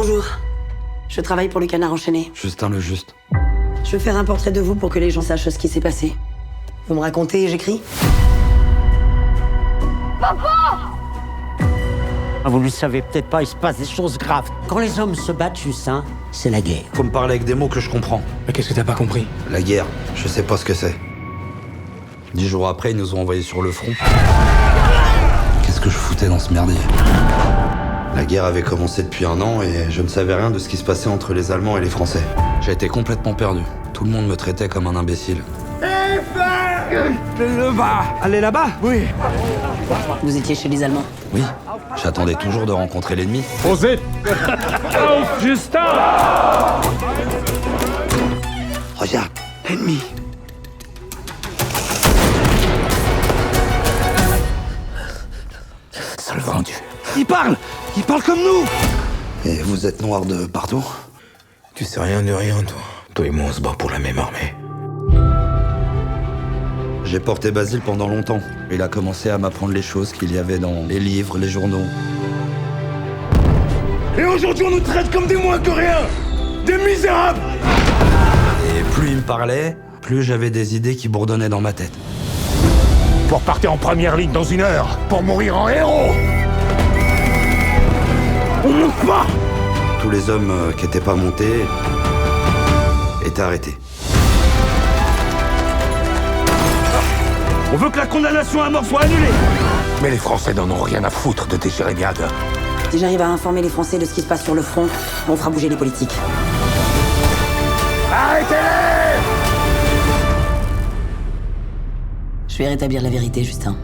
Bonjour. Je travaille pour le Canard enchaîné. Justin le Juste. Je veux faire un portrait de vous pour que les gens sachent ce qui s'est passé. Vous me racontez et j'écris? Vous le savez peut-être pas, il se passe des choses graves. Quand les hommes se battent, Justin, c'est la guerre. Faut me parler avec des mots que je comprends. Mais qu'est-ce que t'as pas compris? La guerre, je sais pas ce que c'est. 10 jours après, ils nous ont envoyés sur le front. Qu'est-ce que je foutais dans ce merdier? La guerre avait commencé depuis 1 an et je ne savais rien de ce qui se passait entre les Allemands et les Français. J'ai été complètement perdu. Tout le monde me traitait comme un imbécile. Le bas. Allez là-bas? Oui. Vous étiez chez les Allemands. Oui, j'attendais toujours de rencontrer l'ennemi. Osez. Justin. Regarde, l'ennemi. Sale vendu. Il parle comme nous. Et vous êtes noir de partout? Tu sais rien de rien, toi. Toi et moi, on se bat pour la même armée. J'ai porté Basile pendant longtemps. Il a commencé à m'apprendre les choses qu'il y avait dans les livres, les journaux. Et aujourd'hui, on nous traite comme des moins que rien. Des misérables. Et plus il me parlait, plus j'avais des idées qui bourdonnaient dans ma tête. Pour partir en première ligne dans 1 heure. Pour mourir en héros. On monte pas. Tous les hommes qui étaient pas montés étaient arrêtés. On veut que la condamnation à mort soit annulée. Mais les Français n'en ont rien à foutre de tes jérémiades. Si j'arrive à informer les Français de ce qui se passe sur le front, on fera bouger les politiques. Arrêtez-les! Je vais rétablir la vérité, Justin.